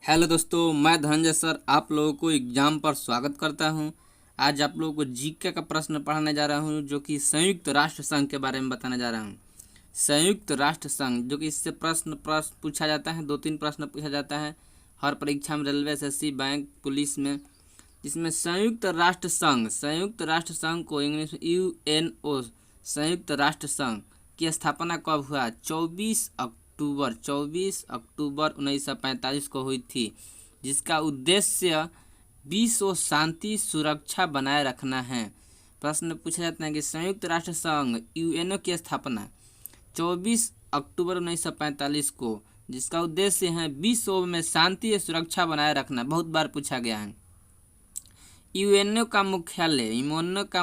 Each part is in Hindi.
हेलो दोस्तों, मैं धनंजय सर आप लोगों को एग्जाम पर स्वागत करता हूं। आज आप लोगों को जीके का प्रश्न पढ़ाने जा रहा हूं, जो कि संयुक्त राष्ट्र संघ के बारे में बताने जा रहा हूं। संयुक्त राष्ट्र संघ, जो कि इससे प्रश्न पूछा जाता है, 2-3 प्रश्न पूछा जाता है हर परीक्षा में, रेलवे, एसएससी, बैंक, पुलिस में। इसमें संयुक्त राष्ट्र संघ को इंग्लिश में यूएनओ, संयुक्त राष्ट्र संघ की स्थापना कब हुआ? 24 अक्टूबर 1945 को हुई थी, जिसका उद्देश्य विश्व शांति सुरक्षा बनाए रखना है। प्रश्न पूछा जाता है कि संयुक्त राष्ट्र संघ यूएनओ की स्थापना 24 अक्टूबर 1945 को, जिसका उद्देश्य है विश्व में शांति और सुरक्षा बनाए रखना, बहुत बार पूछा गया है। यूएनओ का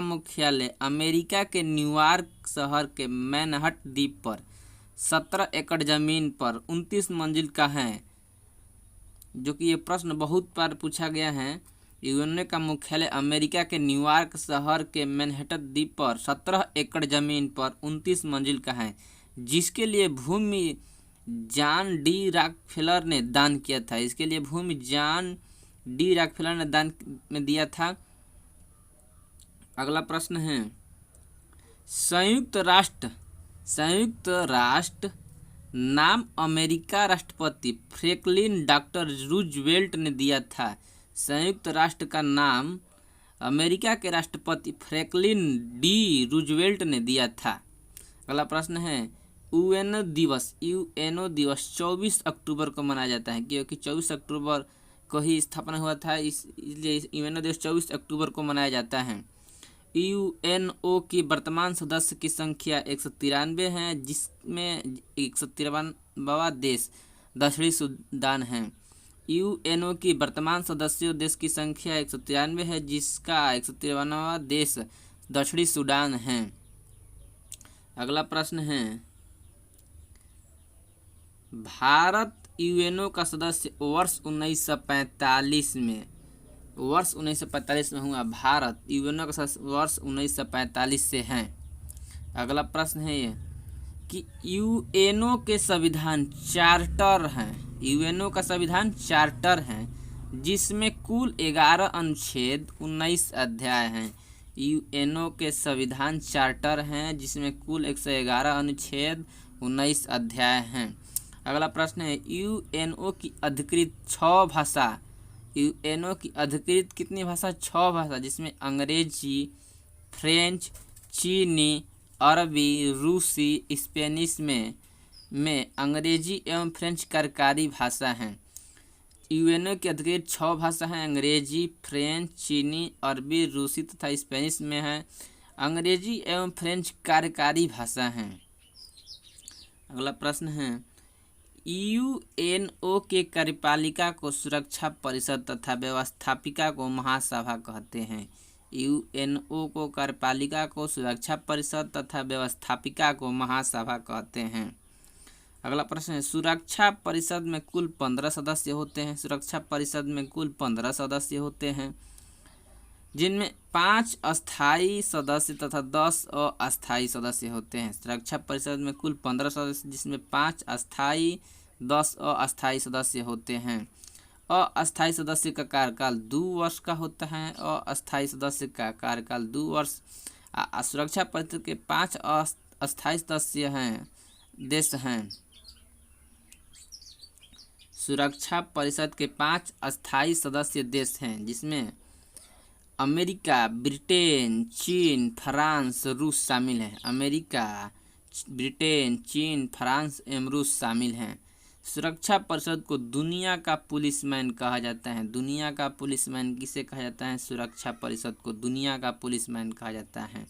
मुख्यालय अमेरिका के न्यूयॉर्क शहर के मैनहट्टन द्वीप पर 17 एकड़ जमीन पर 29 मंजिल का है, जो कि ये प्रश्न बहुत बार पूछा गया है। यूएनओ का मुख्यालय अमेरिका के न्यूयॉर्क शहर के मैनहट्टन द्वीप पर 17 एकड़ जमीन पर 29 मंजिल का है, जिसके लिए भूमि जॉन डी रॉकफेलर ने दान किया था। इसके लिए भूमि जॉन डी रॉकफेलर ने दान में दिया था। अगला प्रश्न है, संयुक्त राष्ट्र नाम अमेरिका राष्ट्रपति फ्रैंकलिन डॉक्टर रूजवेल्ट ने दिया था। संयुक्त राष्ट्र का नाम अमेरिका के राष्ट्रपति फ्रैंकलिन डी रूजवेल्ट ने दिया था। अगला प्रश्न है, यूएनओ दिवस 24 अक्टूबर को मनाया जाता है, क्योंकि 24 अक्टूबर को ही स्थापना हुआ था, इसलिए यूएनओ दिवस 24 अक्टूबर को मनाया जाता है। यूएनओ की वर्तमान सदस्य की संख्या 193 है, जिसमें 153वां देश दक्षिणी सूडान है। यूएनओ की वर्तमान सदस्य देश की संख्या 193 है, जिसका 153वां देश दक्षिणी सूडान है। अगला प्रश्न है, भारत यूएनओ का सदस्य वर्ष 1945 में हुआ। भारत यूएनओ का सदस्य वर्ष 1945 से है। अगला प्रश्न है ये कि यूएनओ के संविधान चार्टर हैं। यूएनओ का संविधान चार्टर है, जिसमें कुल 11 अनुच्छेद 19 अध्याय हैं। यूएनओ के संविधान चार्टर हैं, जिसमें कुल 111 अनुच्छेद 19 अध्याय हैं। अगला प्रश्न है, यूएनओ की अधिकृत 6 भाषा। यूएनओ की अधिकृत कितनी भाषा? 6 भाषा, जिसमें अंग्रेजी, फ्रेंच, चीनी, अरबी, रूसी, स्पेनिश में अंग्रेजी एवं फ्रेंच कार्यकारी भाषा हैं। यूएनओ की अधिकृत 6 भाषा हैं, अंग्रेजी, फ्रेंच, चीनी, अरबी, रूसी तथा स्पेनिश में है। अंग्रेजी एवं फ्रेंच कार्यकारी भाषा हैं। अगला प्रश्न है, यूएनओ के कार्यपालिका को सुरक्षा परिषद तथा व्यवस्थापिका को महासभा कहते हैं। यूएनओ को कार्यपालिका को सुरक्षा परिषद तथा व्यवस्थापिका को महासभा कहते हैं। अगला प्रश्न है, सुरक्षा परिषद में कुल 15 सदस्य होते हैं। सुरक्षा परिषद में कुल 15 सदस्य होते हैं, जिनमें 5 अस्थायी सदस्य तथा 10 अस्थायी सदस्य होते हैं। सुरक्षा परिषद में कुल 15 सदस्य, जिसमें 5 अस्थायी 10 अस्थायी सदस्य होते हैं। अस्थायी सदस्य का कार्यकाल 2 वर्ष का होता है। अस्थायी सदस्य का कार्यकाल 2 वर्ष। सुरक्षा परिषद के 5 अस्थायी सदस्य हैं देश हैं। सुरक्षा परिषद के 5 अस्थायी सदस्य देश हैं, जिसमें अमेरिका, ब्रिटेन, चीन, फ्रांस, रूस शामिल है। अमेरिका, ब्रिटेन, चीन, फ्रांस एवं रूस शामिल हैं। सुरक्षा परिषद को दुनिया का पुलिसमैन कहा जाता है। दुनिया का पुलिसमैन किसे कहा जाता है? सुरक्षा परिषद को दुनिया का पुलिसमैन कहा जाता है।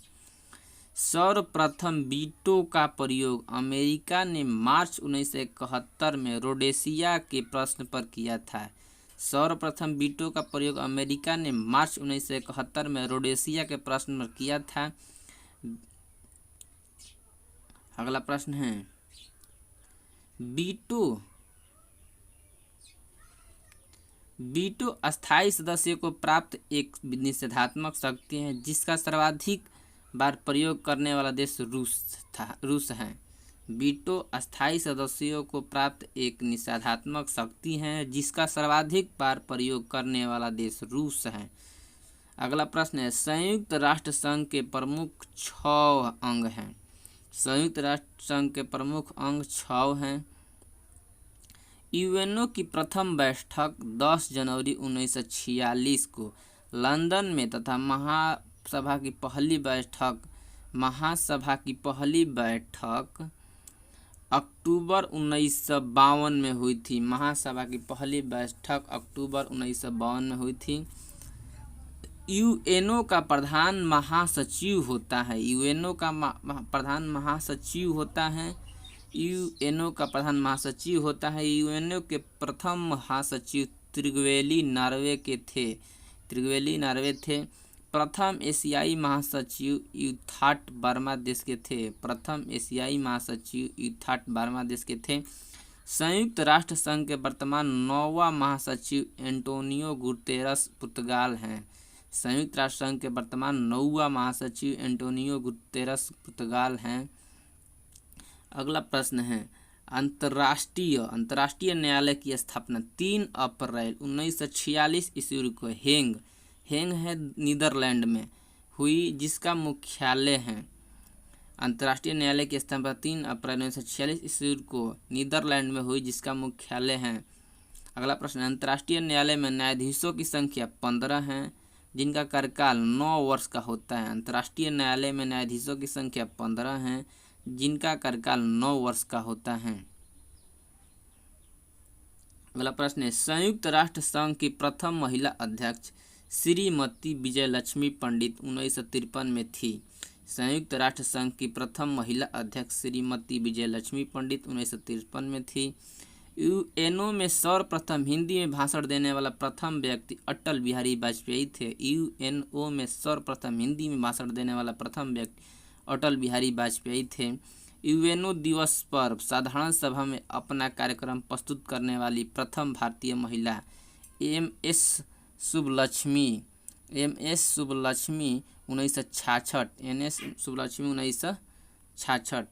सर्वप्रथम वीटो का प्रयोग अमेरिका ने मार्च 1971 में रोडेशिया के प्रश्न पर किया था। सर्वप्रथम वीटो का प्रयोग अमेरिका ने मार्च 1971 में रोडेशिया के प्रश्न पर किया था। अगला प्रश्न है, वीटो अस्थायी सदस्य को प्राप्त एक निषेधात्मक शक्ति है, जिसका सर्वाधिक बार प्रयोग करने वाला देश रूस है। वीटो अस्थायी सदस्यों को प्राप्त एक निषेधात्मक शक्ति है जिसका सर्वाधिक बार प्रयोग करने वाला देश रूस है। अगला प्रश्न है, संयुक्त राष्ट्र संघ के प्रमुख 6 अंग हैं। संयुक्त राष्ट्र संघ के प्रमुख अंग 6 हैं। यूएनओ की प्रथम बैठक 10 जनवरी 1946 को लंदन में तथा महासभा की पहली बैठक अक्टूबर 1952 में हुई थी। महासभा की पहली बैठक अक्टूबर 1952 में हुई थी। यूएनओ का प्रधान महासचिव होता है। यूएनओ का प्रधान महासचिव होता है। यूएनओ का प्रधान महासचिव होता है। यूएनओ के प्रथम महासचिव त्रिगवेली नार्वे थे। प्रथम एशियाई महासचिव यूथाट बर्मा देश के थे। संयुक्त राष्ट्र संघ के वर्तमान 9वां महासचिव एंटोनियो गुतेरस पुर्तगाल हैं। संयुक्त राष्ट्र संघ के वर्तमान 9वां महासचिव एंटोनियो गुतेरस पुर्तगाल हैं। अगला प्रश्न है, अंतर्राष्ट्रीय न्यायालय की स्थापना 3 अप्रैल 1946 ईस्वी को हेग है नीदरलैंड में हुई, जिसका मुख्यालय है। अंतर्राष्ट्रीय न्यायालय की स्थापना 3 अप्रैल 1946 ईस्वी को नीदरलैंड में हुई, जिसका मुख्यालय है। अगला प्रश्न, अंतर्राष्ट्रीय न्यायालय में न्यायाधीशों की संख्या 15 है जिनका कार्यकाल 9 वर्ष का होता है। अंतर्राष्ट्रीय न्यायालय में न्यायाधीशों की संख्या 15 है जिनका कार्यकाल 9 वर्ष का होता है। अगला प्रश्न है, संयुक्त राष्ट्र संघ की प्रथम महिला अध्यक्ष श्रीमती विजयलक्ष्मी पंडित 1953 में थी। संयुक्त राष्ट्र संघ की प्रथम महिला अध्यक्ष श्रीमती विजयलक्ष्मी पंडित 1953 में थी। यूएनओ में सर्वप्रथम हिंदी में भाषण देने वाला प्रथम व्यक्ति अटल बिहारी वाजपेयी थे। यूएनओ में सर्वप्रथम हिंदी में भाषण देने वाला प्रथम व्यक्ति अटल बिहारी वाजपेयी थे। यूएनओ दिवस पर साधारण सभा में अपना कार्यक्रम प्रस्तुत करने वाली प्रथम भारतीय महिला एमएस सुब्बलक्ष्मी 1966।